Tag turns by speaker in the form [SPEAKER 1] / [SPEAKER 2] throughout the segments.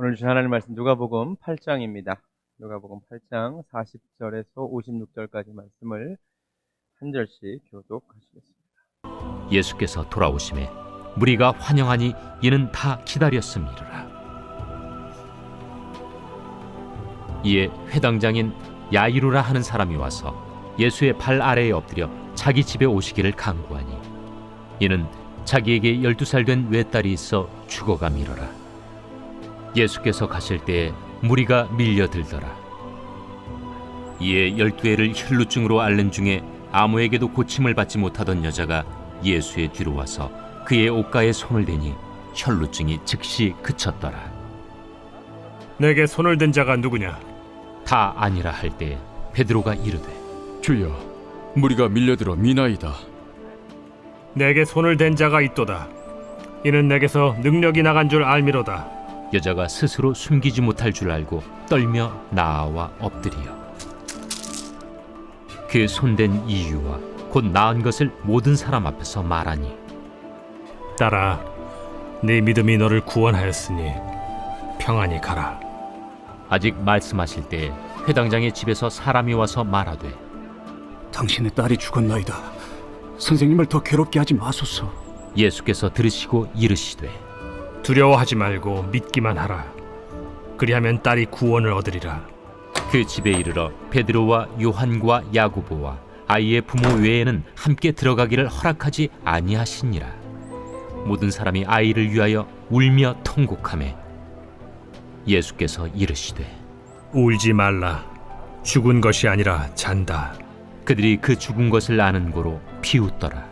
[SPEAKER 1] 오늘 주신 하나님 말씀 누가복음 8장입니다. 누가복음 8장 40절에서 56절까지 말씀을 한 절씩 교독하시겠습니다.
[SPEAKER 2] 예수께서 돌아오심에 무리가 환영하니 이는 다 기다렸음이로라. 이에 회당장인 야이루라 하는 사람이 와서 예수의 발 아래에 엎드려 자기 집에 오시기를 간구하니 이는 자기에게 12살 된 외딸이 있어 죽어가미로라. 예수께서 가실 때에 무리가 밀려들더라. 이에 12해를 혈루증으로 앓는 중에 아무에게도 고침을 받지 못하던 여자가 예수의 뒤로 와서 그의 옷가에 손을 대니 혈루증이 즉시 그쳤더라.
[SPEAKER 3] 내게 손을 댄 자가 누구냐?
[SPEAKER 2] 다 아니라 할 때에 베드로가 이르되
[SPEAKER 4] 주여, 무리가 밀려들어 미나이다.
[SPEAKER 3] 내게 손을 댄 자가 있도다. 이는 내게서 능력이 나간 줄 알미로다.
[SPEAKER 2] 여자가 스스로 숨기지 못할 줄 알고 떨며 나아와 엎드리어 그 손댄 이유와 곧 나은 것을 모든 사람 앞에서 말하니
[SPEAKER 3] 딸아, 네 믿음이 너를 구원하였으니 평안히 가라.
[SPEAKER 2] 아직 말씀하실 때에 회당장의 집에서 사람이 와서 말하되
[SPEAKER 5] 당신의 딸이 죽었나이다. 선생님을 더 괴롭게 하지 마소서.
[SPEAKER 2] 예수께서 들으시고 이르시되
[SPEAKER 3] 두려워하지 말고 믿기만 하라. 그리하면 딸이 구원을 얻으리라.
[SPEAKER 2] 그 집에 이르러 베드로와 요한과 야고보와 아이의 부모 외에는 함께 들어가기를 허락하지 아니하시니라. 모든 사람이 아이를 위하여 울며 통곡하매 예수께서 이르시되
[SPEAKER 3] 울지 말라. 죽은 것이 아니라 잔다.
[SPEAKER 2] 그들이 그 죽은 것을 아는 고로 비웃더라.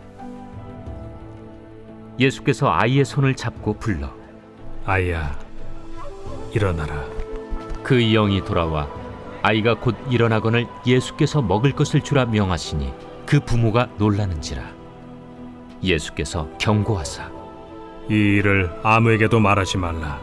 [SPEAKER 2] 예수께서 아이의 손을 잡고 불러
[SPEAKER 3] 아이야, 일어나라.
[SPEAKER 2] 그 영이 돌아와 아이가 곧 일어나거늘 예수께서 먹을 것을 주라 명하시니 그 부모가 놀라는지라. 예수께서 경고하사
[SPEAKER 3] 이 일을 아무에게도 말하지 말라.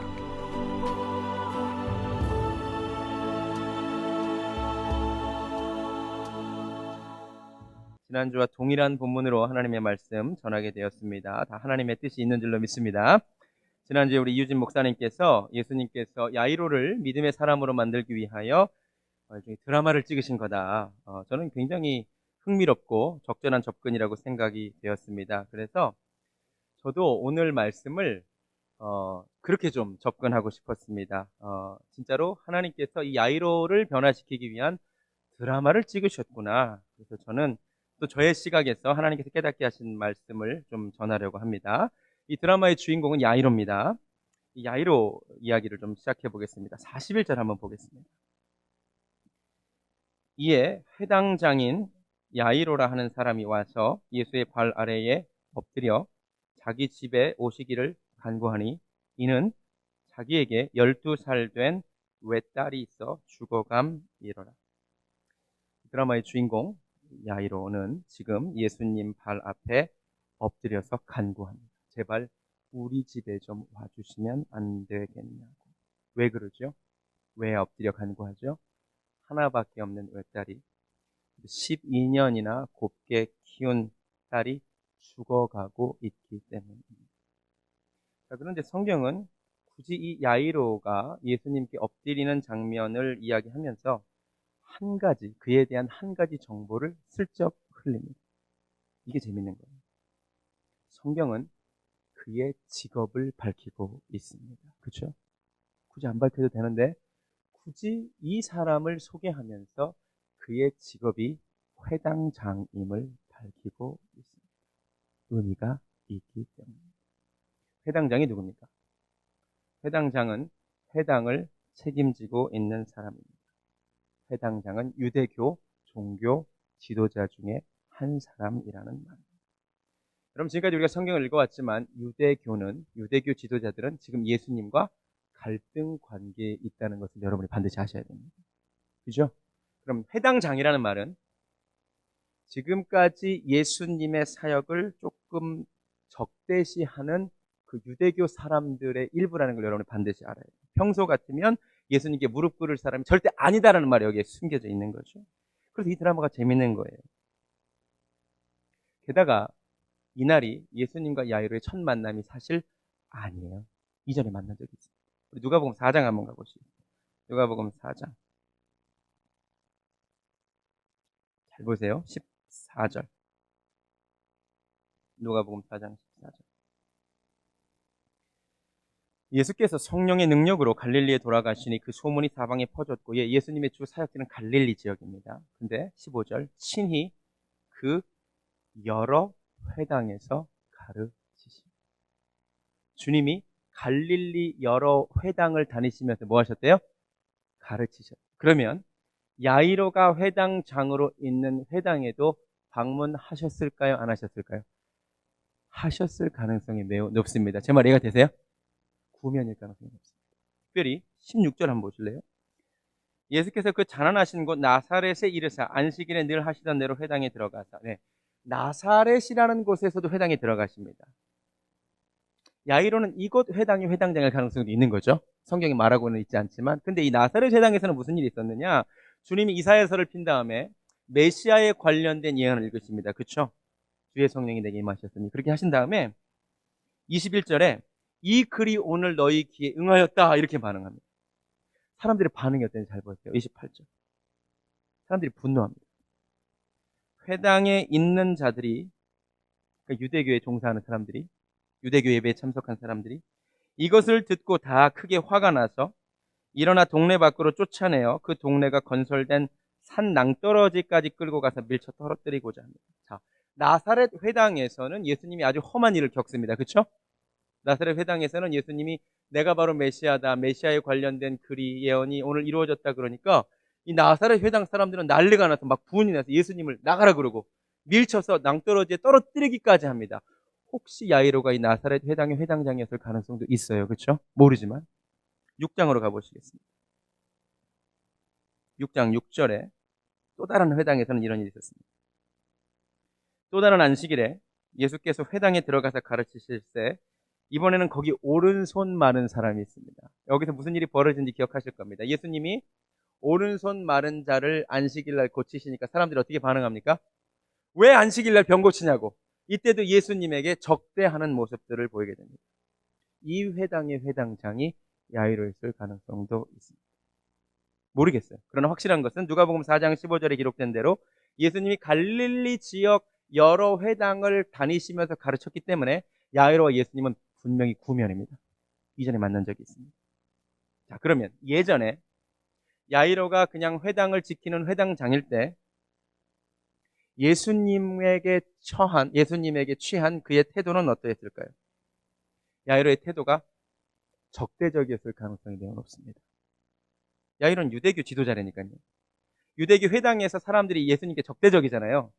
[SPEAKER 1] 지난주와 동일한 본문으로 하나님의 말씀 전하게 되었습니다. 다 하나님의 뜻이 있는 줄로 믿습니다. 지난주에 우리 이유진 목사님께서 예수님께서 야이로를 믿음의 사람으로 만들기 위하여 드라마를 찍으신 거다. 저는 굉장히 흥미롭고 적절한 접근이라고 생각이 되었습니다. 그래서 저도 오늘 말씀을 그렇게 좀 접근하고 싶었습니다. 진짜로 하나님께서 이 야이로를 변화시키기 위한 드라마를 찍으셨구나. 그래서 저는 또 저의 시각에서 하나님께서 깨닫게 하신 말씀을 좀 전하려고 합니다. 이 드라마의 주인공은 야이로입니다. 이 야이로 이야기를 좀 시작해 보겠습니다. 41절 한번 보겠습니다. 이에 회당장인 야이로라 하는 사람이 와서 예수의 발 아래에 엎드려 자기 집에 오시기를 간구하니 이는 자기에게 12살 된 외딸이 있어 죽어감이로라. 드라마의 주인공 야이로는 지금 예수님 발 앞에 엎드려서 간구합니다. 제발 우리 집에 좀 와주시면 안 되겠냐고. 왜 그러죠? 왜 엎드려 간구하죠? 하나밖에 없는 외딸이 12년이나 곱게 키운 딸이 죽어가고 있기 때문입니다. 자, 그런데 성경은 굳이 이 야이로가 예수님께 엎드리는 장면을 이야기하면서 한 가지, 그에 대한 한 가지 정보를 슬쩍 흘립니다. 이게 재밌는 거예요. 성경은 그의 직업을 밝히고 있습니다. 그렇죠? 굳이 안 밝혀도 되는데 굳이 이 사람을 소개하면서 그의 직업이 회당장임을 밝히고 있습니다. 의미가 있기 때문에. 회당장이 누굽니까? 회당장은 회당을 책임지고 있는 사람입니다. 회당장은 유대교 종교 지도자 중에 한 사람이라는 말입니다. 여러분, 지금까지 우리가 성경을 읽어왔지만 유대교 지도자들은 지금 예수님과 갈등 관계에 있다는 것을 여러분이 반드시 아셔야 됩니다. 그죠? 그럼 회당장이라는 말은 지금까지 예수님의 사역을 조금 적대시하는 그 유대교 사람들의 일부라는 걸 여러분이 반드시 알아야 돼요. 평소 같으면 예수님께 무릎 꿇을 사람이 절대 아니다라는 말이 여기에 숨겨져 있는 거죠. 그래서 이 드라마가 재밌는 거예요. 게다가 이날이 예수님과 야이로의 첫 만남이 사실 아니에요. 이전에 만난 적이 있습니다. 우리 누가복음 4장 한번 가보시죠. 누가복음 4장. 잘 보세요. 14절. 누가복음 4장 14절. 예수께서 성령의 능력으로 갈릴리에 돌아가시니 그 소문이 사방에 퍼졌고, 예수님의 주 사역지는 갈릴리 지역입니다. 근데 15절, 친히 그 여러 회당에서 가르치시니. 주님이 갈릴리 여러 회당을 다니시면서 뭐 하셨대요? 가르치셨대요. 그러면 야이로가 회당장으로 있는 회당에도 방문하셨을까요? 안 하셨을까요? 하셨을 가능성이 매우 높습니다. 제 말 이해가 되세요? 구면일 가능성이 높습니다. 특별히 16절 한번 보실래요? 예수께서 그 가난하신 곳 나사렛에 이르사 안식일에 늘 하시던 대로 회당에 들어가사. 네. 나사렛이라는 곳에서도 회당에 들어가십니다. 야이로는 이곳 회당이 회당장일 가능성도 있는 거죠. 성경이 말하고는 있지 않지만. 근데 이 나사렛 회당에서는 무슨 일이 있었느냐? 주님이 이사야서를 핀 다음에 메시아에 관련된 예언을 읽으십니다. 그렇죠? 주의 성령이 내게 임하셨으니. 그렇게 하신 다음에 21절에 이 글이 오늘 너희 귀에 응하였다 이렇게 반응합니다. 사람들의 반응이 어땠는지 잘 보세요. 28절. 사람들이 분노합니다. 회당에 있는 자들이, 그러니까 유대교에 종사하는 사람들이, 유대교 예배에 참석한 사람들이 이것을 듣고 다 크게 화가 나서 일어나 동네 밖으로 쫓아내어 그 동네가 건설된 산 낭떠러지까지 끌고 가서 밀쳐 떨어뜨리고자 합니다. 자, 나사렛 회당에서는 예수님이 아주 험한 일을 겪습니다. 그렇죠? 나사렛 회당에서는 예수님이 내가 바로 메시아다, 메시아에 관련된 글이 예언이 오늘 이루어졌다 그러니까 이 나사렛 회당 사람들은 난리가 나서 막 분이 나서 예수님을 나가라 그러고 밀쳐서 낭떠러지에 떨어뜨리기까지 합니다. 혹시 야이로가 이 나사렛 회당의 회당장이었을 가능성도 있어요. 그렇죠? 모르지만 6장으로 가보시겠습니다. 6장 6절에 또 다른 회당에서는 이런 일이 있었습니다. 또 다른 안식일에 예수께서 회당에 들어가서 가르치실 때 이번에는 거기 오른손 마른 사람이 있습니다. 여기서 무슨 일이 벌어진지 기억하실 겁니다. 예수님이 오른손 마른 자를 안식일날 고치시니까 사람들이 어떻게 반응합니까? 왜 안식일날 병 고치냐고. 이때도 예수님에게 적대하는 모습들을 보이게 됩니다. 이 회당의 회당장이 야이로였을 가능성도 있습니다. 모르겠어요. 그러나 확실한 것은 누가복음 4장 15절에 기록된 대로 예수님이 갈릴리 지역 여러 회당을 다니시면서 가르쳤기 때문에 야이로와 예수님은 분명히 구면입니다. 이전에 만난 적이 있습니다. 자, 그러면 예전에 야이로가 그냥 회당을 지키는 회당장일 때 예수님에게 취한 그의 태도는 어떠했을까요? 야이로의 태도가 적대적이었을 가능성이 매우 높습니다. 야이로는 유대교 지도자라니까요. 유대교 회당에서 사람들이 예수님께 적대적이잖아요.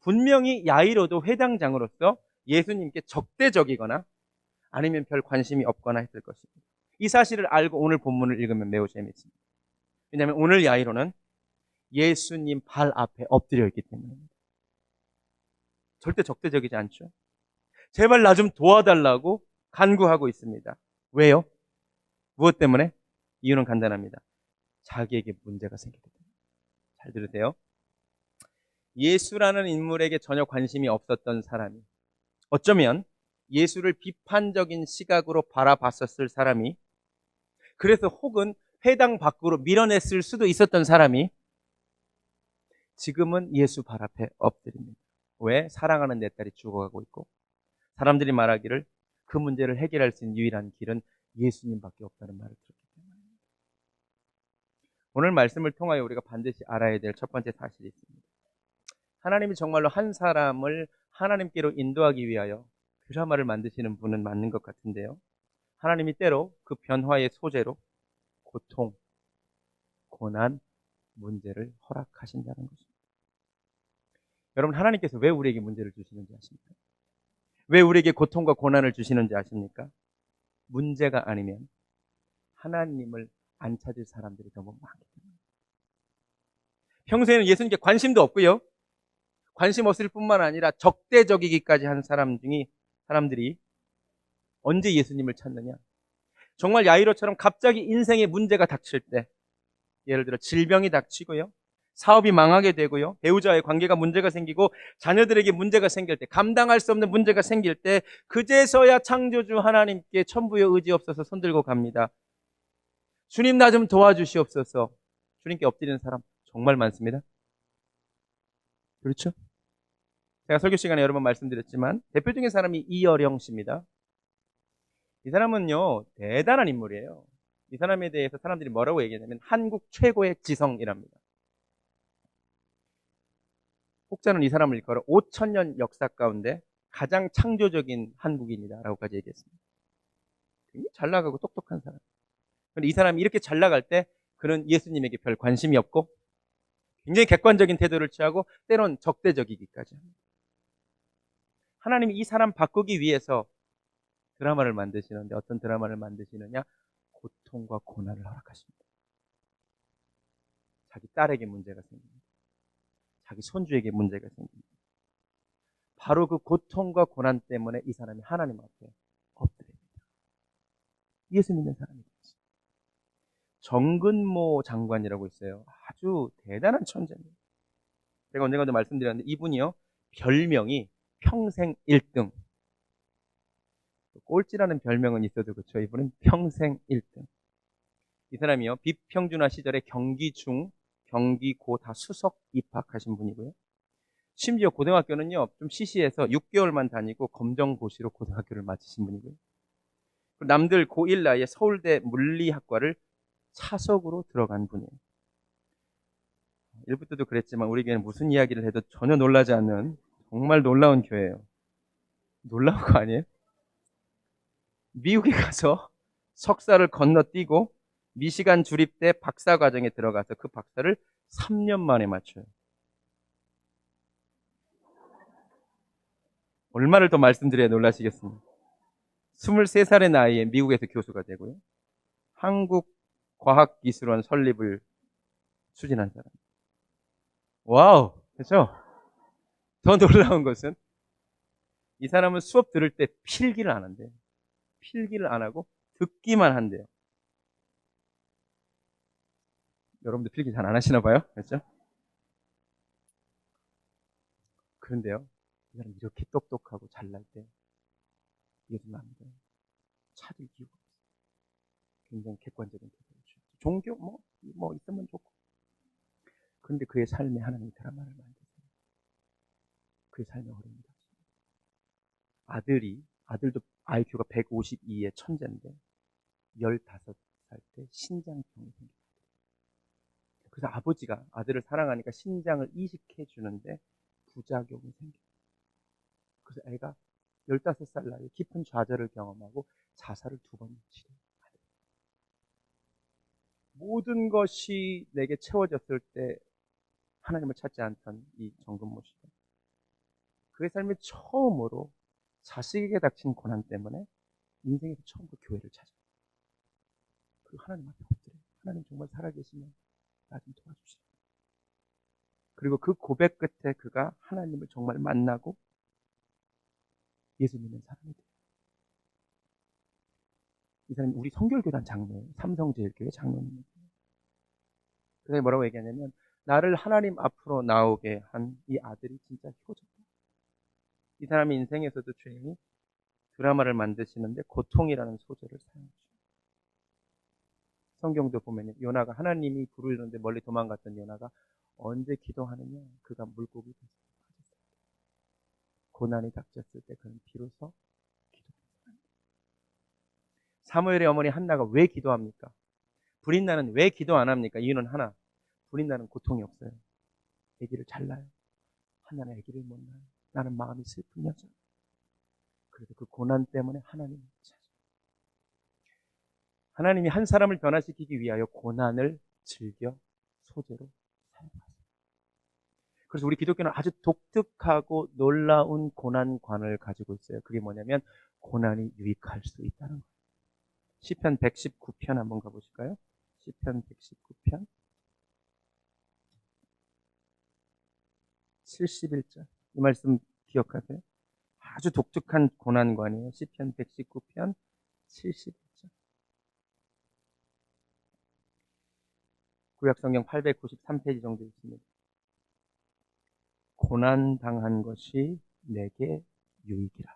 [SPEAKER 1] 분명히 야이로도 회당장으로서 예수님께 적대적이거나 아니면 별 관심이 없거나 했을 것입니다. 이 사실을 알고 오늘 본문을 읽으면 매우 재미있습니다. 왜냐하면 오늘 야이로는 예수님 발 앞에 엎드려 있기 때문입니다. 절대 적대적이지 않죠. 제발 나 좀 도와달라고 간구하고 있습니다. 왜요? 무엇 때문에? 이유는 간단합니다. 자기에게 문제가 생기기 때문에. 잘 들으세요. 예수라는 인물에게 전혀 관심이 없었던 사람이, 어쩌면 예수를 비판적인 시각으로 바라봤었을 사람이, 그래서 혹은 회당 밖으로 밀어냈을 수도 있었던 사람이 지금은 예수 발 앞에 엎드립니다. 왜? 사랑하는 내 딸이 죽어가고 있고 사람들이 말하기를 그 문제를 해결할 수 있는 유일한 길은 예수님밖에 없다는 말을 들었기 때문입니다. 오늘 말씀을 통하여 우리가 반드시 알아야 될 첫 번째 사실이 있습니다. 하나님이 정말로 한 사람을 하나님께로 인도하기 위하여 드라마를 만드시는 분은 맞는 것 같은데요. 하나님이 때로 그 변화의 소재로 고통, 고난, 문제를 허락하신다는 것입니다. 여러분, 하나님께서 왜 우리에게 문제를 주시는지 아십니까? 왜 우리에게 고통과 고난을 주시는지 아십니까? 문제가 아니면 하나님을 안 찾을 사람들이 너무 많기 때문에. 평소에는 예수님께 관심도 없고요. 관심 없을 뿐만 아니라 적대적이기까지 한 사람들이 언제 예수님을 찾느냐? 정말 야이로처럼 갑자기 인생에 문제가 닥칠 때, 예를 들어 질병이 닥치고요, 사업이 망하게 되고요, 배우자의 관계가 문제가 생기고 자녀들에게 문제가 생길 때, 감당할 수 없는 문제가 생길 때 그제서야 창조주 하나님께 천부여 의지 없어서 손들고 갑니다. 주님 나 좀 도와주시옵소서. 주님께 엎드리는 사람 정말 많습니다. 그렇죠? 제가 설교 시간에 여러 번 말씀드렸지만 대표적인 사람이 이어령 씨입니다. 이 사람은요 대단한 인물이에요. 이 사람에 대해서 사람들이 뭐라고 얘기하냐면 한국 최고의 지성이랍니다. 혹자는 이 사람을 일컬어 5,000년 역사 가운데 가장 창조적인 한국인이다라고까지 얘기했습니다. 굉장히 잘 나가고 똑똑한 사람. 그런데 이 사람이 이렇게 잘 나갈 때 그는 예수님에게 별 관심이 없고 굉장히 객관적인 태도를 취하고 때론 적대적이기까지 합니다. 하나님이 이 사람 바꾸기 위해서 드라마를 만드시는데 어떤 드라마를 만드시느냐? 고통과 고난을 허락하십니다. 자기 딸에게 문제가 생깁니다. 자기 손주에게 문제가 생깁니다. 바로 그 고통과 고난 때문에 이 사람이 하나님 앞에 엎드립니다. 예수 믿는 사람이 되지. 정근모 장관이라고 있어요. 아주 대단한 천재입니다. 제가 언젠가도 말씀드렸는데 이분이요 별명이 평생 1등. 꼴찌라는 별명은 있어도 그렇죠. 이분은 평생 1등. 이 사람이요 비평준화 시절에 경기중, 경기고 다 수석 입학하신 분이고요. 심지어 고등학교는요 좀 시시해서 6개월만 다니고 검정고시로 고등학교를 마치신 분이고요. 남들 고1 나이에 서울대 물리학과를 차석으로 들어간 분이에요. 1부 때도 그랬지만 우리 교회는 무슨 이야기를 해도 전혀 놀라지 않는 정말 놀라운 교회예요. 놀라운 거 아니에요? 미국에 가서 석사를 건너뛰고 미시간 주립대 박사 과정에 들어가서 그 박사를 3년 만에 맞춰요. 얼마를 더 말씀드려야 놀라시겠습니까? 23살의 나이에 미국에서 교수가 되고요. 한국과학기술원 설립을 추진한 사람. 와우! 그렇죠? 더 놀라운 것은 이 사람은 수업 들을 때 필기를 안 한대요. 필기를 안 하고 듣기만 한대요. 여러분들 필기 잘 안 하시나 봐요. 그렇죠? 그런데요. 이 사람 이렇게 똑똑하고 잘날 때 이게 좀 안 돼요. 찾을 이유가 없어요. 굉장히 객관적인 태도를 취하죠. 종교 뭐 있으면 좋고. 그런데 그의 삶에 하나님이 드라마를 만드세요. 그의 삶에 어려움이 닥칩니다. 아들도 IQ가 152의 천재인데 15살 때 신장병이 생깁니다. 그래서 아버지가 아들을 사랑하니까 신장을 이식해 주는데 부작용이 생겨요. 그래서 애가 15살 나이에 깊은 좌절을 경험하고 자살을 2번 치료해요. 모든 것이 내게 채워졌을 때 하나님을 찾지 않던 이 정근모 씨가 그의 삶에 처음으로 자식에게 닥친 고난 때문에 인생에서 처음으로 교회를 찾아요. 그리고 하나님 앞에 엎드려요. 하나님 정말 살아계시면 나 좀 도와주시라. 그리고 그 고백 끝에 그가 하나님을 정말 만나고 예수 믿는 사람이 돼요. 이 사람이 우리 성결교단 장로예요. 삼성제일교회 장로입니다. 그래서 뭐라고 얘기하냐면 나를 하나님 앞으로 나오게 한 이 아들이 진짜 효자다. 이 사람의 인생에서도 주님이 드라마를 만드시는데 고통이라는 소재를 사용하죠. 성경도 보면 요나가 하나님이 부르는데 멀리 도망갔던 요나가 언제 기도하느냐 그가 물고기 됐어요. 고난이 닥쳤을 때 그는 비로소 기도합니다. 사무엘의 어머니 한나가 왜 기도합니까? 브린나는 왜 기도 안 합니까? 이유는 하나. 브린나는 고통이 없어요. 아기를 잘 낳아요. 한나는 아기를 못 낳아요. 나는 마음이 슬픈 여자. 그래도 그 고난 때문에 하나님을 찾아요. 하나님이 한 사람을 변화시키기 위하여 고난을 즐겨 소재로 사용하세요. 그래서 우리 기독교는 아주 독특하고 놀라운 고난관을 가지고 있어요. 그게 뭐냐면 고난이 유익할 수 있다는 거예요. 시편 119편 한번 가보실까요? 시편 119편 71절 이 말씀 기억하세요? 아주 독특한 고난관이에요. 시편 119편 71절 구약성경 893페이지 정도 있습니다. 고난당한 것이 내게 유익이라.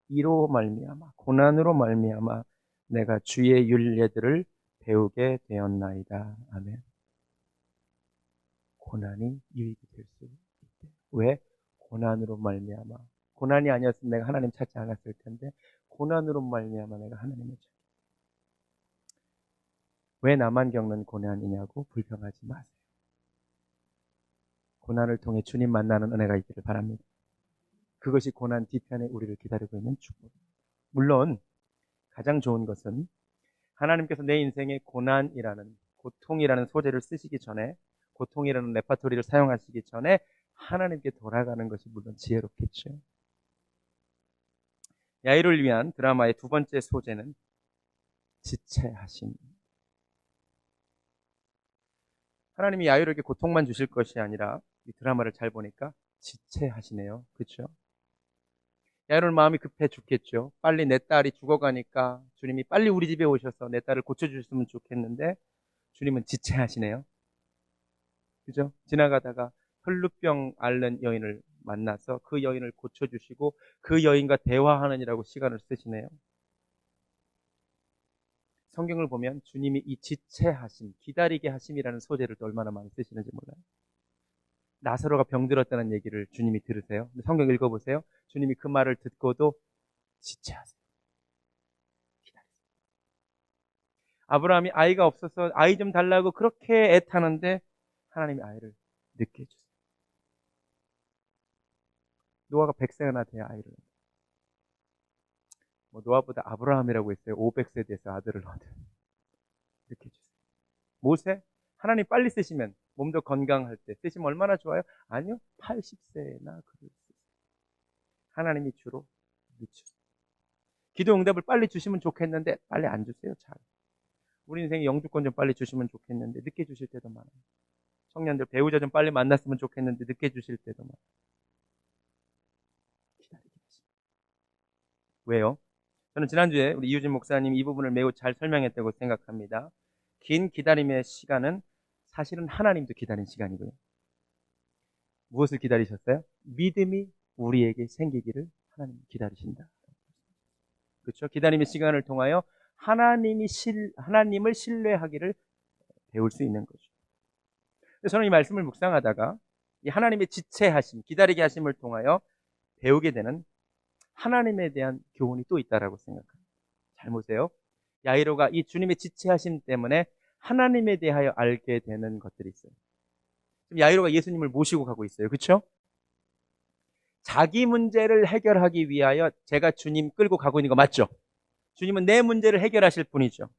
[SPEAKER 1] 이로 말미암아 고난으로 말미암아 내가 주의 율례들을 배우게 되었나이다. 아멘. 고난이 유익이 될 수 있대. 왜? 고난으로 말미암아. 고난이 아니었으면 내가 하나님 찾지 않았을 텐데 고난으로 말미암아 내가 하나님을 찾게. 왜 나만 겪는 고난이냐고 불평하지 마세요. 고난을 통해 주님 만나는 은혜가 있기를 바랍니다. 그것이 고난 뒤편에 우리를 기다리고 있는 축복. 물론 가장 좋은 것은 하나님께서 내 인생에 고난이라는, 고통이라는 소재를 쓰시기 전에, 고통이라는 레파토리를 사용하시기 전에 하나님께 돌아가는 것이 물론 지혜롭겠죠. 야이로를 위한 드라마의 두 번째 소재는 지체하심. 하나님이 야이로에게 고통만 주실 것이 아니라 이 드라마를 잘 보니까 지체하시네요. 그렇죠? 야이로는 마음이 급해 죽겠죠. 빨리 내 딸이 죽어가니까 주님이 빨리 우리 집에 오셔서 내 딸을 고쳐주셨으면 좋겠는데 주님은 지체하시네요. 그죠? 지나가다가 혈루병 앓는 여인을 만나서 그 여인을 고쳐주시고 그 여인과 대화하느니라고 시간을 쓰시네요. 성경을 보면 주님이 이 지체하심, 기다리게 하심이라는 소재를 또 얼마나 많이 쓰시는지 몰라요. 나사로가 병들었다는 얘기를 주님이 들으세요. 성경 읽어보세요. 주님이 그 말을 듣고도 지체하세요. 기다리세요. 아브라함이 아이가 없어서 아이 좀 달라고 그렇게 애타는데 하나님이 아이를 늦게 해주세요. 노아가 100세나 돼야 아이를. 노아보다 아브라함이라고 했어요. 500세 돼서 아들을 얻은. 이렇게 해주세요. 모세, 하나님 빨리 쓰시면 몸도 건강할 때 쓰시면 얼마나 좋아요? 아니요, 80세나 그를 쓰세요. 하나님이 주로 늦추세요. 기도 응답을 빨리 주시면 좋겠는데 빨리 안 주세요. 잘. 우리 인생에 영주권 좀 빨리 주시면 좋겠는데 늦게 주실 때도 많아요. 청년들 배우자 좀 빨리 만났으면 좋겠는데 늦게 주실 때도 많아요. 기다리게 하십니다. 왜요? 저는 지난주에 우리 이유진 목사님 이 부분을 매우 잘 설명했다고 생각합니다. 긴 기다림의 시간은 사실은 하나님도 기다린 시간이고요. 무엇을 기다리셨어요? 믿음이 우리에게 생기기를 하나님 기다리신다. 그렇죠? 기다림의 시간을 통하여 하나님을 신뢰하기를 배울 수 있는 거죠. 그래서 저는 이 말씀을 묵상하다가 이 하나님의 지체하심, 기다리게 하심을 통하여 배우게 되는 하나님에 대한 교훈이 또 있다라고 생각합니다. 잘 보세요. 야이로가 이 주님의 지체하심 때문에 하나님에 대하여 알게 되는 것들이 있어요. 지금 야이로가 예수님을 모시고 가고 있어요. 그렇죠? 자기 문제를 해결하기 위하여 제가 주님 끌고 가고 있는 거 맞죠? 주님은 내 문제를 해결하실 분이죠.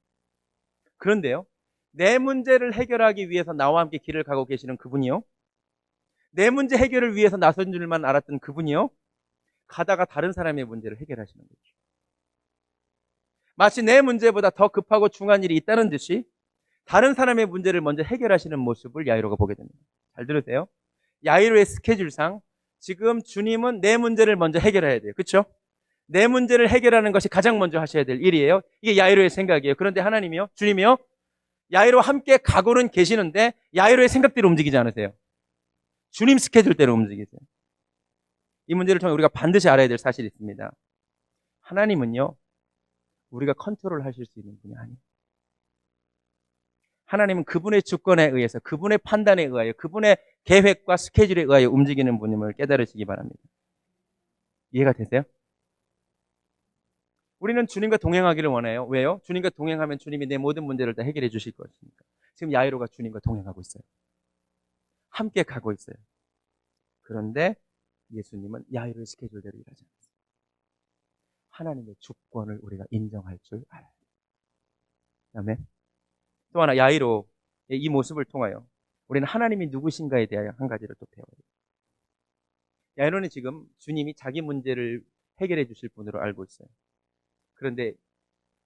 [SPEAKER 1] 그런데요, 내 문제를 해결하기 위해서 나와 함께 길을 가고 계시는 그분이요, 내 문제 해결을 위해서 나선 줄만 알았던 그분이요, 가다가 다른 사람의 문제를 해결하시는 거죠. 마치 내 문제보다 더 급하고 중요한 일이 있다는 듯이 다른 사람의 문제를 먼저 해결하시는 모습을 야이로가 보게 됩니다. 잘 들으세요. 야이로의 스케줄상 지금 주님은 내 문제를 먼저 해결해야 돼요. 그렇죠? 내 문제를 해결하는 것이 가장 먼저 하셔야 될 일이에요. 이게 야이로의 생각이에요. 그런데 하나님이요, 주님이요, 야이로와 함께 가고는 계시는데 야이로의 생각대로 움직이지 않으세요. 주님 스케줄대로 움직이세요. 이 문제를 통해 우리가 반드시 알아야 될 사실이 있습니다. 하나님은요, 우리가 컨트롤 하실 수 있는 분이 아니에요. 하나님은 그분의 주권에 의해서, 그분의 판단에 의하여, 그분의 계획과 스케줄에 의하여 움직이는 분임을 깨달으시기 바랍니다. 이해가 되세요? 우리는 주님과 동행하기를 원해요. 왜요? 주님과 동행하면 주님이 내 모든 문제를 다 해결해 주실 것이니까. 지금 야이로가 주님과 동행하고 있어요. 함께 가고 있어요. 그런데 예수님은 야이로의 스케줄대로 일하지 않습니다. 하나님의 주권을 우리가 인정할 줄 알아요. 아멘. 또 하나, 야이로의 이 모습을 통하여 우리는 하나님이 누구신가에 대하여 한 가지를 또 배워요. 야이로는 지금 주님이 자기 문제를 해결해 주실 분으로 알고 있어요. 그런데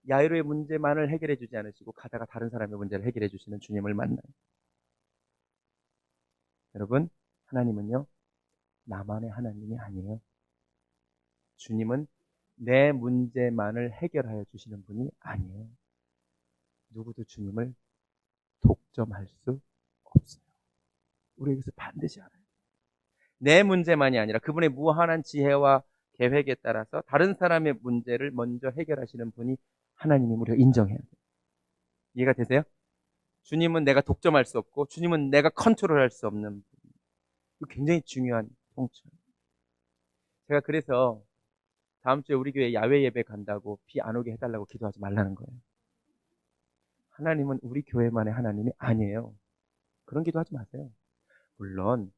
[SPEAKER 1] 야이로의 문제만을 해결해 주지 않으시고 가다가 다른 사람의 문제를 해결해 주시는 주님을 만나요. 여러분, 하나님은요, 나만의 하나님이 아니에요. 주님은 내 문제만을 해결하여 주시는 분이 아니에요. 누구도 주님을 독점할 수 없어요. 우리 여기서 반드시 알아요. 내 문제만이 아니라 그분의 무한한 지혜와 계획에 따라서 다른 사람의 문제를 먼저 해결하시는 분이 하나님임을 우리가 인정해야 돼요. 이해가 되세요? 주님은 내가 독점할 수 없고 주님은 내가 컨트롤할 수 없는, 이거 굉장히 중요한 통찰. 제가 그래서 다음 주에 우리 교회 야외 예배 간다고 비 안 오게 해달라고 기도하지 말라는 거예요. 하나님은 우리 교회만의 하나님이 아니에요. 그런 기도하지 마세요. 물론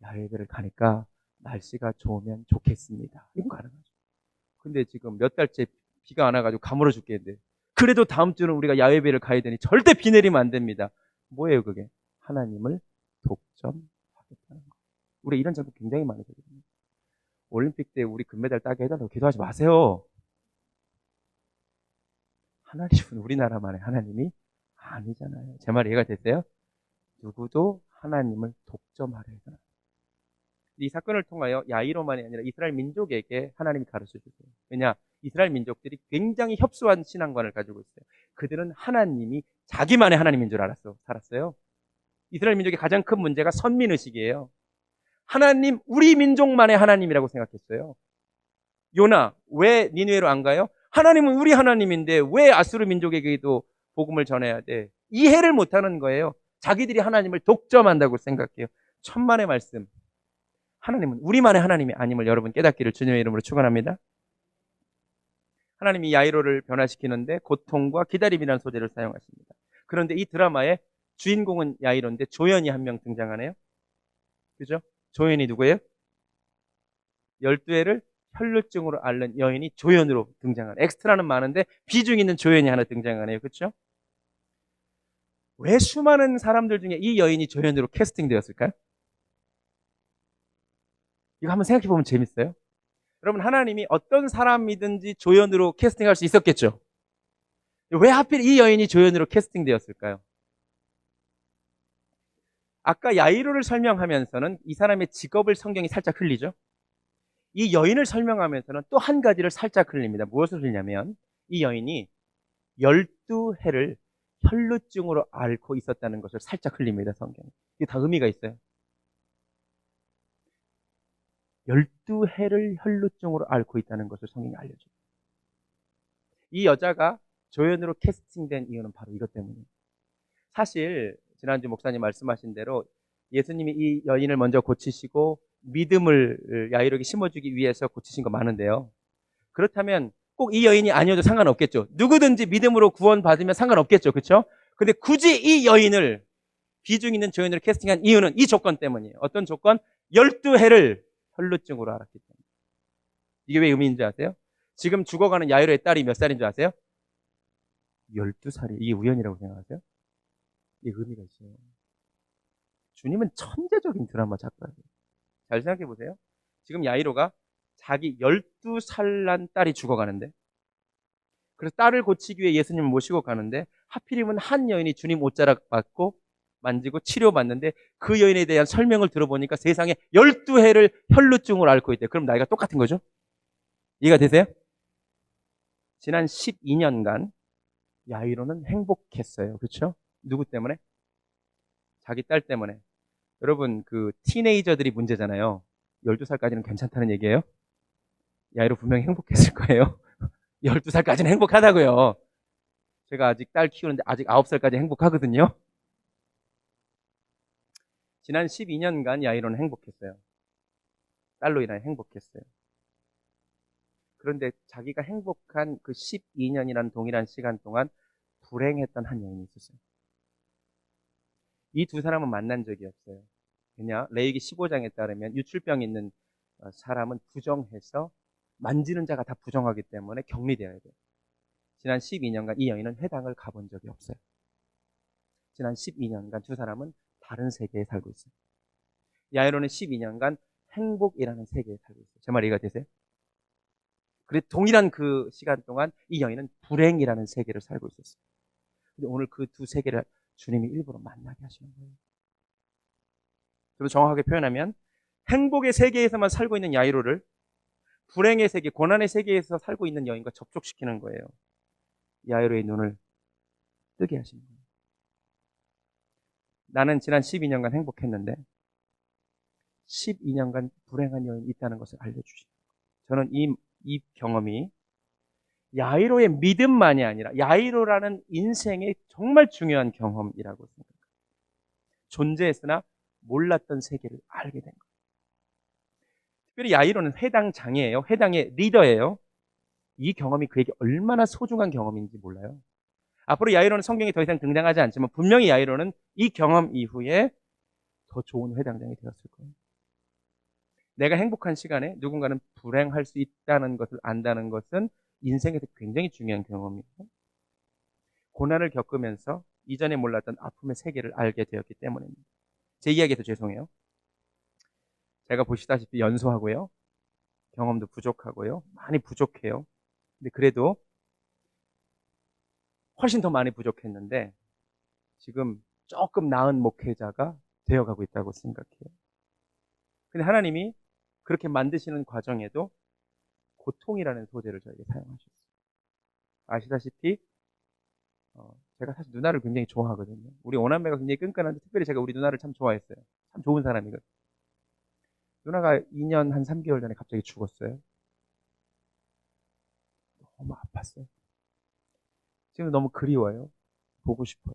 [SPEAKER 1] 야외 예배를 가니까 날씨가 좋으면 좋겠습니다. 이건 가능하죠. 근데 지금 몇 달째 비가 안 와가지고 가물어 죽겠는데, 그래도 다음 주는 우리가 야외 예배를 가야 되니 절대 비 내리면 안 됩니다. 뭐예요 그게? 하나님을 독점하겠다는 거. 우리 이런 작품 굉장히 많이 되거든요. 올림픽 때 우리 금메달 따게 해달라고 기도하지 마세요. 하나님은 우리나라만의 하나님이 아니잖아요. 제 말 이해가 됐어요? 누구도 하나님을 독점하려 해서는. 이 사건을 통하여 야이로만이 아니라 이스라엘 민족에게 하나님이 가르쳐 주세요. 왜냐? 이스라엘 민족들이 굉장히 협소한 신앙관을 가지고 있어요. 그들은 하나님이 자기만의 하나님인 줄 살았어요. 이스라엘 민족의 가장 큰 문제가 선민의식이에요. 하나님, 우리 민족만의 하나님이라고 생각했어요. 요나, 왜 니느웨로 안 가요? 하나님은 우리 하나님인데 왜 아수르 민족에게도 복음을 전해야 돼? 이해를 못하는 거예요. 자기들이 하나님을 독점한다고 생각해요. 천만의 말씀. 하나님은 우리만의 하나님이 아님을 여러분 깨닫기를 주님의 이름으로 축원합니다. 하나님이 야이로를 변화시키는데 고통과 기다림이라는 소재를 사용하십니다. 그런데 이 드라마의 주인공은 야이로인데 조연이 한 명 등장하네요. 그죠? 조연이 누구예요? 12회를 혈루증으로 앓는 여인이 조연으로 등장하네요. 엑스트라는 많은데 비중 있는 조연이 하나 등장하네요. 그렇죠? 왜 수많은 사람들 중에 이 여인이 조연으로 캐스팅되었을까요? 이거 한번 생각해 보면 재밌어요. 여러분, 하나님이 어떤 사람이든지 조연으로 캐스팅할 수 있었겠죠? 왜 하필 이 여인이 조연으로 캐스팅되었을까요? 아까 야이로를 설명하면서는 이 사람의 직업을 성경이 살짝 흘리죠. 이 여인을 설명하면서는 또 한 가지를 살짝 흘립니다. 무엇을 흘리냐면 이 여인이 12해를 혈루증으로 앓고 있었다는 것을 살짝 흘립니다. 성경이. 이게 다 의미가 있어요. 12해를 혈루증으로 앓고 있다는 것을 성경이 알려줘요. 이 여자가 조연으로 캐스팅된 이유는 바로 이것 때문이에요. 사실 지난주 목사님 말씀하신 대로 예수님이 이 여인을 먼저 고치시고 믿음을 야이로에게 심어주기 위해서 고치신 거 많은데요. 그렇다면 꼭 이 여인이 아니어도 상관없겠죠. 누구든지 믿음으로 구원받으면 상관없겠죠. 그렇죠? 근데 굳이 이 여인을 비중 있는 조연으로 캐스팅한 이유는 이 조건 때문이에요. 어떤 조건? 12해를 혈루증으로 앓았기 때문에. 이게 왜 의미인 줄 아세요? 지금 죽어가는 야이로의 딸이 몇 살인 줄 아세요? 12살이. 이게 우연이라고 생각하세요? 이게 의미가 있어요. 주님은 천재적인 드라마 작가예요. 잘 생각해 보세요. 지금 야이로가 자기 12살 난 딸이 죽어가는데, 그래서 딸을 고치기 위해 예수님을 모시고 가는데 하필이면 한 여인이 주님 옷자락 받고 만지고 치료받는데 그 여인에 대한 설명을 들어보니까 세상에 12해를 혈루증을 앓고 있대요. 그럼 나이가 똑같은 거죠? 이해가 되세요? 지난 12년간 야이로는 행복했어요. 그렇죠? 누구 때문에? 자기 딸 때문에. 여러분, 그 티네이저들이 문제잖아요. 12살까지는 괜찮다는 얘기예요? 야이로 분명히 행복했을 거예요. 12살까지는 행복하다고요. 제가 아직 딸 키우는데 아직 9살까지 행복하거든요. 지난 12년간 야이로는 행복했어요. 딸로 인하여 행복했어요. 그런데 자기가 행복한 그 12년이라는 동일한 시간 동안 불행했던 한 여인이 있었어요. 이 두 사람은 만난 적이 없어요. 왜냐? 레위기 15장에 따르면 유출병 있는 사람은 부정해서 만지는 자가 다 부정하기 때문에 격리되어야 돼요. 지난 12년간 이 여인은 회당을 가본 적이 없어요. 지난 12년간 두 사람은 다른 세계에 살고 있어요. 야이로는 12년간 행복이라는 세계에 살고 있어요. 제 말 이해가 되세요? 그래 동일한 그 시간 동안 이 여인은 불행이라는 세계를 살고 있었어요. 근데 오늘 그 두 세계를 주님이 일부러 만나게 하시는 거예요. 좀 정확하게 표현하면 행복의 세계에서만 살고 있는 야이로를 불행의 세계, 고난의 세계에서 살고 있는 여인과 접촉시키는 거예요. 야이로의 눈을 뜨게 하시는 거예요. 나는 지난 12년간 행복했는데 12년간 불행한 여인이 있다는 것을 알려주시는 거예요. 저는 이 경험이 야이로의 믿음만이 아니라 야이로라는 인생의 정말 중요한 경험이라고 생각합니다. 존재했으나 몰랐던 세계를 알게 된 거예요. 특별히 야이로는 회당장이에요. 회당의 리더예요. 이 경험이 그에게 얼마나 소중한 경험인지 몰라요. 앞으로 야이로는 성경에 더 이상 등장하지 않지만 분명히 야이로는 이 경험 이후에 더 좋은 회당장이 되었을 거예요. 내가 행복한 시간에 누군가는 불행할 수 있다는 것을 안다는 것은 인생에서 굉장히 중요한 경험이에요. 고난을 겪으면서 이전에 몰랐던 아픔의 세계를 알게 되었기 때문입니다. 제 이야기에서 죄송해요. 제가 보시다시피 연소하고요. 경험도 부족하고요. 많이 부족해요. 근데 그래도 훨씬 더 많이 부족했는데 지금 조금 나은 목회자가 되어가고 있다고 생각해요. 근데 하나님이 그렇게 만드시는 과정에도 고통이라는 소재를 저에게 사용하셨어요. 아시다시피 제가 사실 누나를 굉장히 좋아하거든요. 우리 오남매가 굉장히 끈끈한데 특별히 제가 우리 누나를 참 좋아했어요. 참 좋은 사람이거든요. 누나가 2년 한 3개월 전에 갑자기 죽었어요. 너무 아팠어요. 지금 너무 그리워요. 보고 싶어요.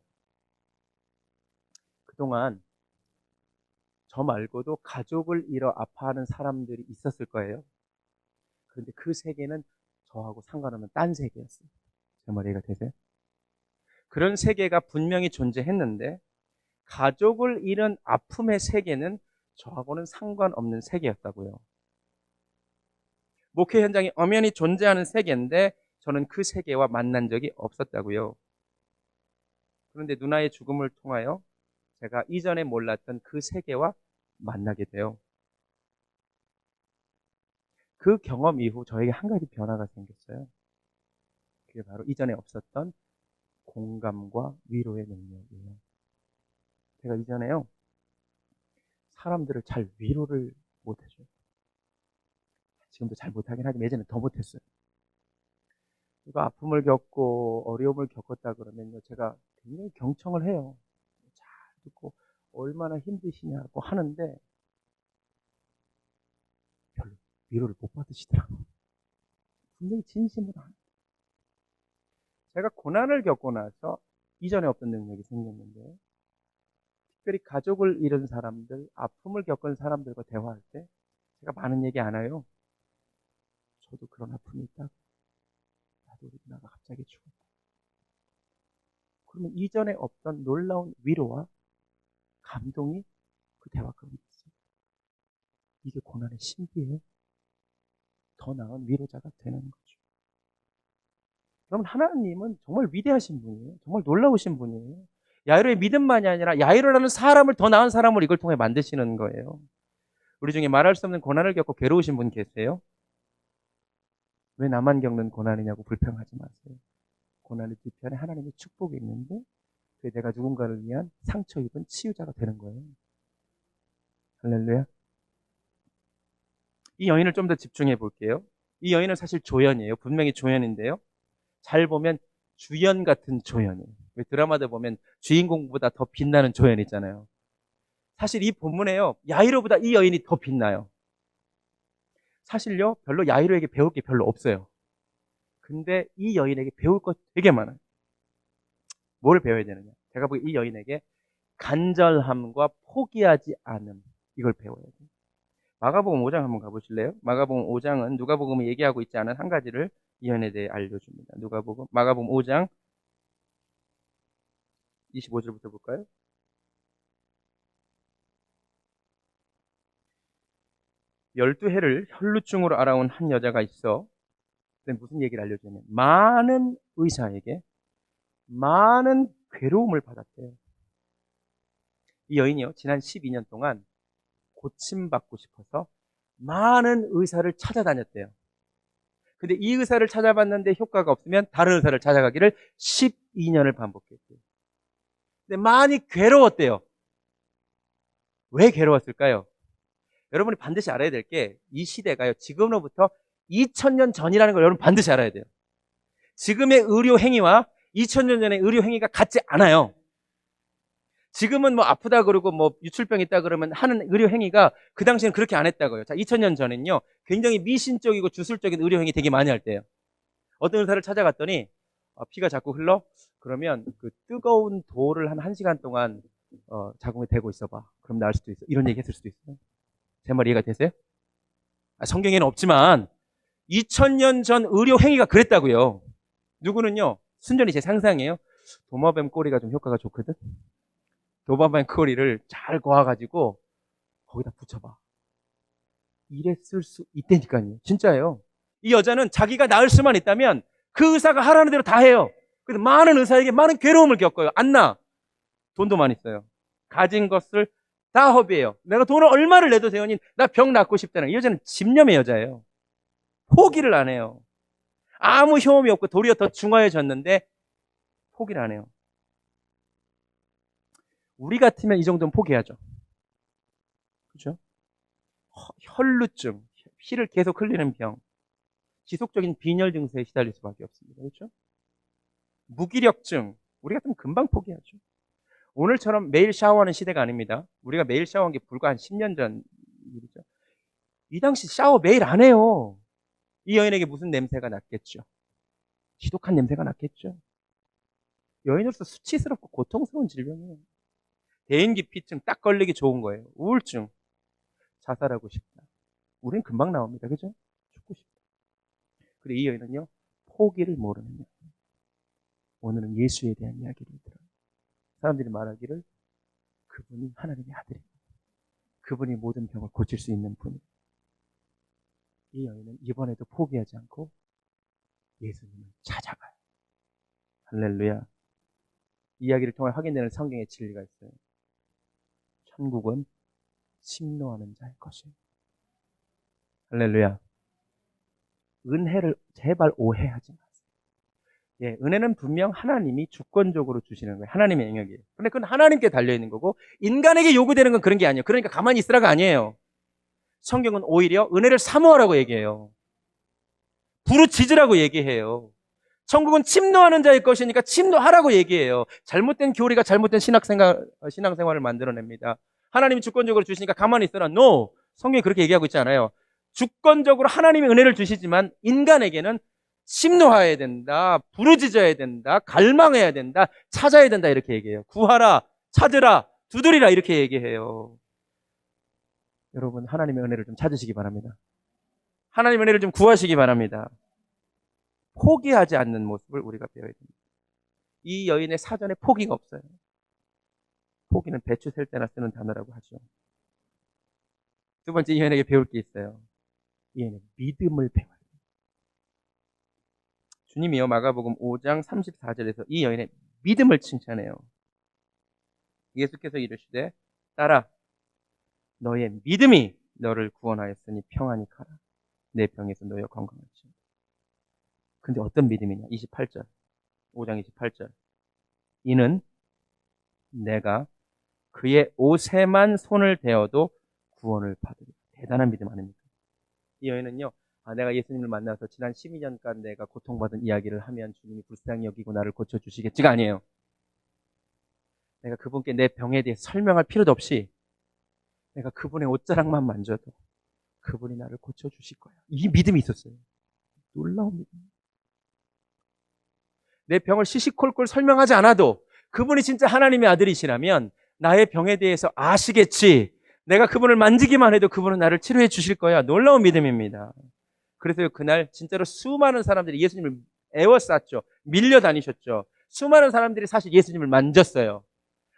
[SPEAKER 1] 그동안 저 말고도 가족을 잃어 아파하는 사람들이 있었을 거예요. 그런데 그 세계는 저하고 상관없는 딴 세계였어요. 제 말 이해가 되세요? 그런 세계가 분명히 존재했는데 가족을 잃은 아픔의 세계는 저하고는 상관없는 세계였다고요. 목회 현장에 엄연히 존재하는 세계인데 저는 그 세계와 만난 적이 없었다고요. 그런데 누나의 죽음을 통하여 제가 이전에 몰랐던 그 세계와 만나게 돼요. 그 경험 이후 저에게 한 가지 변화가 생겼어요. 그게 바로 이전에 없었던 공감과 위로의 능력이에요. 제가 이전에요, 사람들을 잘 위로를 못해줘요. 지금도 잘 못하긴 하지만 예전에 더 못했어요. 누가 아픔을 겪고 어려움을 겪었다 그러면요, 제가 굉장히 경청을 해요. 잘 듣고 얼마나 힘드시냐고 하는데 별로 위로를 못 받으시더라고요. 분명히 진심으로 합니다. 제가 고난을 겪고 나서 이전에 없던 능력이 생겼는데 특별히 가족을 잃은 사람들, 아픔을 겪은 사람들과 대화할 때 제가 많은 얘기 안 해요. 저도 그런 아픔이 있다고. 나도 우리 누나가 갑자기 죽었다. 그러면 이전에 없던 놀라운 위로와 감동이 그 대화 가운데 있어요. 이게 고난의 신비예요. 더 나은 위로자가 되는 거죠. 여러분, 하나님은 정말 위대하신 분이에요. 정말 놀라우신 분이에요. 야이로의 믿음만이 아니라 야이로라는 사람을 더 나은 사람을 이걸 통해 만드시는 거예요. 우리 중에 말할 수 없는 고난을 겪고 괴로우신 분 계세요? 왜 나만 겪는 고난이냐고 불평하지 마세요. 고난의 뒤편에 하나님의 축복이 있는데 그게 내가 누군가를 위한 상처 입은 치유자가 되는 거예요. 할렐루야. 이 여인을 좀 더 집중해 볼게요. 이 여인은 사실 조연이에요. 분명히 조연인데요. 잘 보면 주연 같은 조연이에요. 왜 드라마들 보면 주인공보다 더 빛나는 조연 있잖아요. 사실 이 본문에요, 야이로보다 이 여인이 더 빛나요. 사실요, 별로 야이로에게 배울 게 별로 없어요. 근데 이 여인에게 배울 것 되게 많아요. 뭘 배워야 되느냐? 제가 보기에 이 여인에게 간절함과 포기하지 않음, 이걸 배워야 돼요. 마가복음 5장 한번 가보실래요? 마가복음 5장은 누가복음이 얘기하고 있지 않은 한 가지를 이 여인에 대해 알려줍니다. 마가복음 5장 25절부터 볼까요? 열두 해를 혈루증으로 알아온 한 여자가 있어. 무슨 얘기를 알려주냐면 많은 의사에게 많은 괴로움을 받았대요. 이 여인이요, 지난 12년 동안 고침받고 싶어서 많은 의사를 찾아다녔대요. 근데 이 의사를 찾아봤는데 효과가 없으면 다른 의사를 찾아가기를 12년을 반복했대요. 근데 많이 괴로웠대요. 왜 괴로웠을까요? 여러분이 반드시 알아야 될 게 이 시대가요, 지금으로부터 2000년 전이라는 걸 여러분 반드시 알아야 돼요. 지금의 의료 행위와 2000년 전의 의료 행위가 같지 않아요. 지금은 뭐 아프다 그러고 뭐 유출병 있다 그러면 하는 의료 행위가 그 당시에는 그렇게 안 했다고요. 자, 2000년 전엔요, 굉장히 미신적이고 주술적인 의료 행위 되게 많이 할 때예요. 어떤 의사를 찾아갔더니 피가 자꾸 흘러? 그러면 그 뜨거운 돌을 한 1시간 동안 자궁에 대고 있어봐. 그럼 나을 수도 있어. 이런 얘기 했을 수도 있어요. 제 말 이해가 되세요? 성경에는 없지만 2000년 전 의료 행위가 그랬다고요. 누구는요, 순전히 제 상상이에요. 도마뱀 꼬리가 좀 효과가 좋거든. 도마뱀 꼬리를 잘 고아가지고 거기다 붙여봐. 이랬을 수 있다니까요. 진짜예요. 이 여자는 자기가 나을 수만 있다면 그 의사가 하라는 대로 다 해요. 그래서 많은 의사에게 많은 괴로움을 겪어요. 안 나. 돈도 많이 써요. 가진 것을 다 허비해요. 내가 돈을 얼마를 내도 대원님, 나 병 낫고 싶다는. 이 여자는 집념의 여자예요. 포기를 안 해요. 아무 효험이 없고 도리어 더 중화해졌는데 포기를 안 해요. 우리 같으면 이 정도는 포기하죠. 그렇죠? 혈루증, 피를 계속 흘리는 병, 지속적인 빈혈 증세에 시달릴 수밖에 없습니다. 그렇죠? 무기력증, 우리 같으면 금방 포기하죠. 오늘처럼 매일 샤워하는 시대가 아닙니다. 우리가 매일 샤워한 게 불과 한 10년 전 일이죠. 이 당시 샤워 매일 안 해요. 이 여인에게 무슨 냄새가 났겠죠? 지독한 냄새가 났겠죠? 여인으로서 수치스럽고 고통스러운 질병이에요. 대인기피증 딱 걸리기 좋은 거예요. 우울증, 자살하고 싶다. 우린 금방 나옵니다. 그죠? 죽고 싶다. 그리고 이 여인은요, 포기를 모르는 여인. 오늘은 예수에 대한 이야기를 들어요. 사람들이 말하기를 그분이 하나님의 아들이에요. 그분이 모든 병을 고칠 수 있는 분이에요. 이 여인은 이번에도 포기하지 않고 예수님을 찾아가요. 할렐루야. 이 이야기를 통해 확인되는 성경의 진리가 있어요. 천국은 심노하는 자의 것이에요. 할렐루야. 은혜를 제발 오해하지 마세요. 예, 은혜는 분명 하나님이 주권적으로 주시는 거예요. 하나님의 영역이에요. 근데 그건 하나님께 달려있는 거고 인간에게 요구되는 건 그런 게 아니에요. 그러니까 가만히 있으라가 아니에요. 성경은 오히려 은혜를 사모하라고 얘기해요. 부르짖으라고 얘기해요. 천국은 침노하는 자의 것이니까 침노하라고 얘기해요. 잘못된 교리가 잘못된 신앙생활을 만들어냅니다. 하나님이 주권적으로 주시니까 가만히 있어라. No! 성경이 그렇게 얘기하고 있지 않아요. 주권적으로 하나님이 은혜를 주시지만 인간에게는 침노해야 된다, 부르짖어야 된다, 갈망해야 된다, 찾아야 된다 이렇게 얘기해요. 구하라, 찾으라, 두드리라 이렇게 얘기해요. 여러분 하나님의 은혜를 좀 찾으시기 바랍니다. 하나님의 은혜를 좀 구하시기 바랍니다. 포기하지 않는 모습을 우리가 배워야 됩니다. 이 여인의 사전에 포기가 없어요. 포기는 배추 셀 때나 쓰는 단어라고 하죠. 두 번째 이 여인에게 배울 게 있어요. 이 여인은 믿음을 배워요. 주님이요 마가복음 5장 34절에서 이 여인의 믿음을 칭찬해요. 예수께서 이르시되 딸아 너의 믿음이 너를 구원하였으니 평안히 가라. 내 병에서 너의 건강하지. 근데 어떤 믿음이냐? 28절 5장 28절 이는 내가 그의 옷에만 손을 대어도 구원을 받으리라. 대단한 믿음 아닙니까? 이 여인은요 내가 예수님을 만나서 지난 12년간 내가 고통받은 이야기를 하면 주님이 불쌍히 여기고 나를 고쳐주시겠지가 아니에요. 내가 그분께 내 병에 대해 설명할 필요도 없이 내가 그분의 옷자락만 만져도 그분이 나를 고쳐주실 거야. 이 믿음이 있었어요. 놀라운 믿음. 내 병을 시시콜콜 설명하지 않아도 그분이 진짜 하나님의 아들이시라면 나의 병에 대해서 아시겠지. 내가 그분을 만지기만 해도 그분은 나를 치료해 주실 거야. 놀라운 믿음입니다. 그래서 그날 진짜로 수많은 사람들이 예수님을 애워쌌죠. 밀려다니셨죠. 수많은 사람들이 사실 예수님을 만졌어요.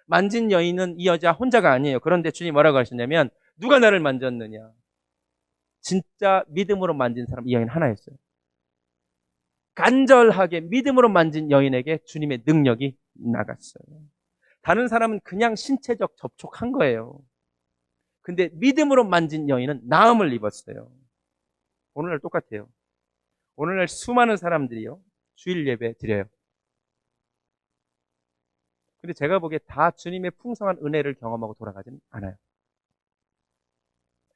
[SPEAKER 1] 만진 여인은 이 여자 혼자가 아니에요. 그런데 주님 뭐라고 하셨냐면 누가 나를 만졌느냐. 진짜 믿음으로 만진 사람 이 여인 하나였어요. 간절하게 믿음으로 만진 여인에게 주님의 능력이 나갔어요. 다른 사람은 그냥 신체적 접촉한 거예요. 근데 믿음으로 만진 여인은 나음을 입었어요. 오늘날 똑같아요. 오늘날 수많은 사람들이요 주일 예배 드려요. 근데 제가 보기에 다 주님의 풍성한 은혜를 경험하고 돌아가지는 않아요.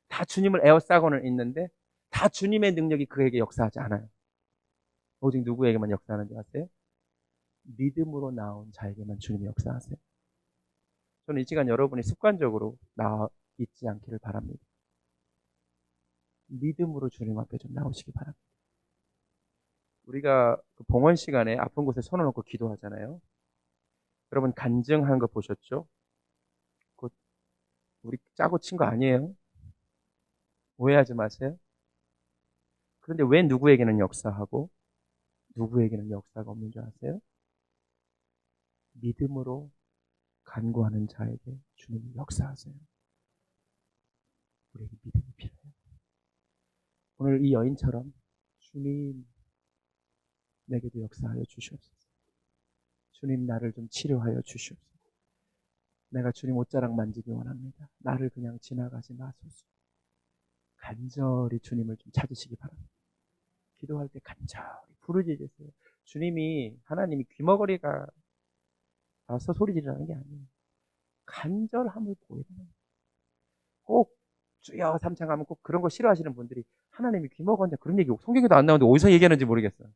[SPEAKER 1] 다 주님을 에워싸고는 있는데 다 주님의 능력이 그에게 역사하지 않아요. 오직 누구에게만 역사하는지 아세요? 믿음으로 나온 자에게만 주님이 역사하세요. 저는 이 시간 여러분이 습관적으로 나와 있지 않기를 바랍니다. 믿음으로 주님 앞에 좀 나오시기 바랍니다. 우리가 그 봉헌 시간에 아픈 곳에 손을 얹고 기도하잖아요. 여러분 간증한 거 보셨죠? 곧 우리 짜고 친 거 아니에요? 오해하지 마세요. 그런데 왜 누구에게는 역사하고 누구에게는 역사가 없는 줄 아세요? 믿음으로 간구하는 자에게 주님이 역사하세요. 우리에게 믿음이 필요해요. 오늘 이 여인처럼 주님 내게도 역사하여 주시옵소서. 주님 나를 좀 치료하여 주시옵소서. 내가 주님 옷자락 만지기 원합니다. 나를 그냥 지나가지 마소서. 간절히 주님을 좀 찾으시기 바랍니다. 기도할 때 간절히 부르짖으세요. 주님이 하나님이 귀머거리가 와서 소리 지르라는 게 아니에요. 간절함을 보이는 꼭 주여 삼창하면 꼭 그런 거 싫어하시는 분들이 하나님이 귀머거리냐 그런 얘기 성경에도 안 나오는데 어디서 얘기하는지 모르겠어요.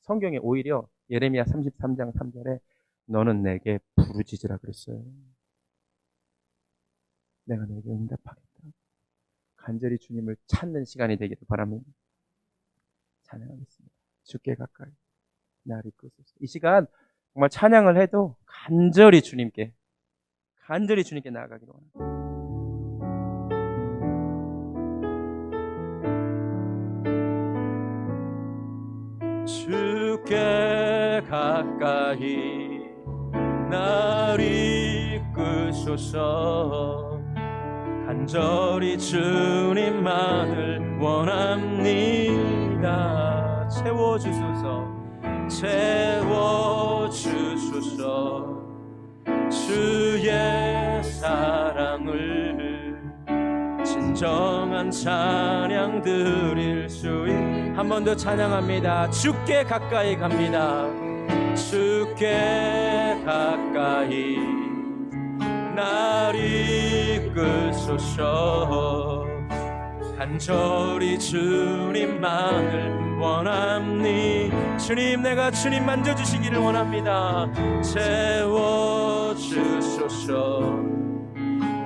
[SPEAKER 1] 성경에 오히려 예레미야 33장 3절에 너는 내게 부르짖으라 그랬어요. 내가 너에게 응답하겠다. 간절히 주님을 찾는 시간이 되기를 바랍니다. 찬양하겠습니다. 주께 가까이 나를 이끄소서. 이 시간 정말 찬양을 해도 간절히 주님께 나아가기를 원합니다. 주께 가까이 나를 이끄소서. 간절히 주님만을 원합니다. 채워주소서. 채워주소서. 주의 사랑을 진정한 찬양 드릴 수 있는 한 번 더 찬양합니다. 주께 가까이 갑니다. 주께 가까이 나를 이끄소서. 간절히 주님만을 원합니. 주님 내가 주님 만져주시기를 원합니다. 채워주소서.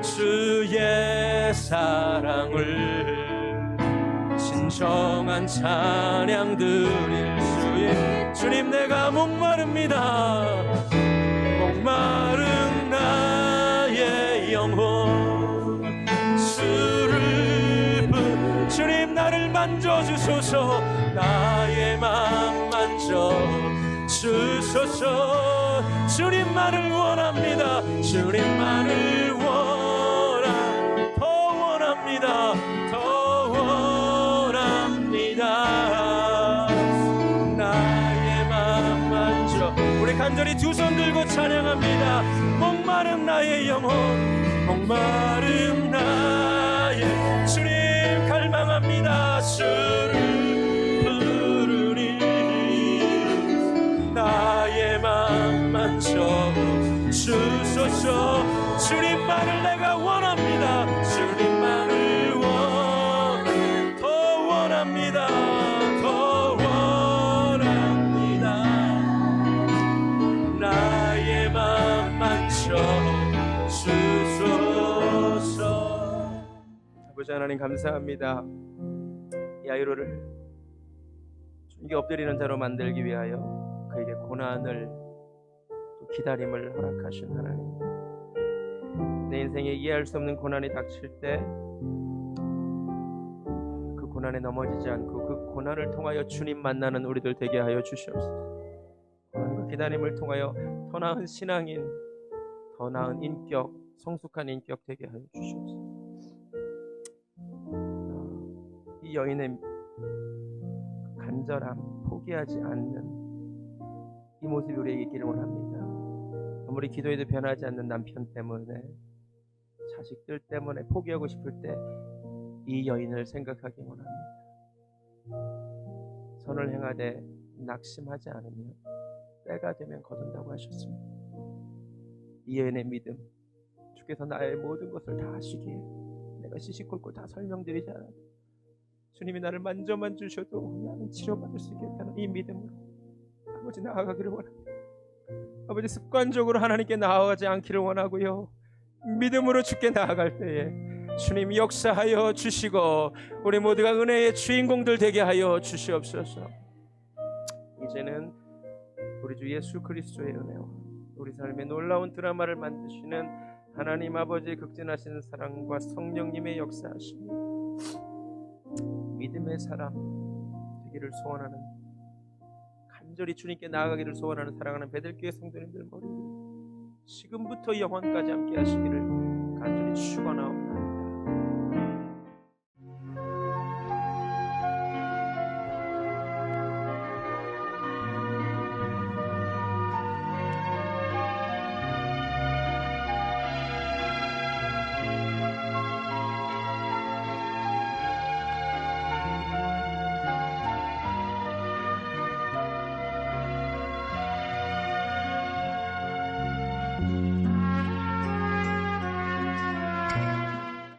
[SPEAKER 1] 주의 사랑을 진정한 찬양 드릴 수 있는 주님 내가 목마릅니다. 목마른 나의 영혼 주를 주님 나를 만져주소서. 나의 맘 만져주소서. 주님만을 원합니다. 주님만을 더 원합니다. 더 원합니다. 나의 맘 만져. 우리 간절히 두 손 들고 찬양합니다. 목마른 나의 영혼 목마른 나의 주님 갈망합니다. 주를 부르니 나의 맘 만져 주소서. 주님만을 내가 원합니다. 주님만을 더 원합니다. 더 원합니다. 나의 맘 만져 주소서. 아버지 하나님 감사합니다. 야이로를 주님께 엎드리는 자로 만들기 위하여 그에게 고난을 또 기다림을 허락하신 하나님, 내 인생에 이해할 수 없는 고난이 닥칠 때 그 고난에 넘어지지 않고 그 고난을 통하여 주님 만나는 우리들 되게 하여 주시옵소서. 그 기다림을 통하여 더 나은 신앙인, 더 나은 인격, 성숙한 인격 되게 하여 주시옵소서. 이 여인의 간절함, 포기하지 않는 이 모습이 우리에게 있기를 원합니다. 아무리 기도해도 변하지 않는 남편 때문에, 자식들 때문에 포기하고 싶을 때 이 여인을 생각하기 원합니다. 선을 행하되 낙심하지 않으며 때가 되면 거둔다고 하셨습니다. 이 여인의 믿음, 주께서 나의 모든 것을 다 아시기에 내가 시시콜콜 다 설명드리지 않아도 주님이 나를 만져만 주셔도 나는 치료받을 수 있겠다는 이 믿음으로 아버지 나아가기를 원합니다. 아버지 습관적으로 하나님께 나아가지 않기를 원하고요, 믿음으로 주께 나아갈 때에 주님 역사하여 주시고 우리 모두가 은혜의 주인공들 되게 하여 주시옵소서. 이제는 우리 주 예수 그리스도의 은혜와 우리 삶의 놀라운 드라마를 만드시는 하나님 아버지의 극진하시는 사랑과 성령님의 역사하심이 믿음의 사람 되기를 소원하는, 간절히 주님께 나아가기를 소원하는 사랑하는 베들교회 성도님들 머리 위에 지금부터 영원까지 함께 하시기를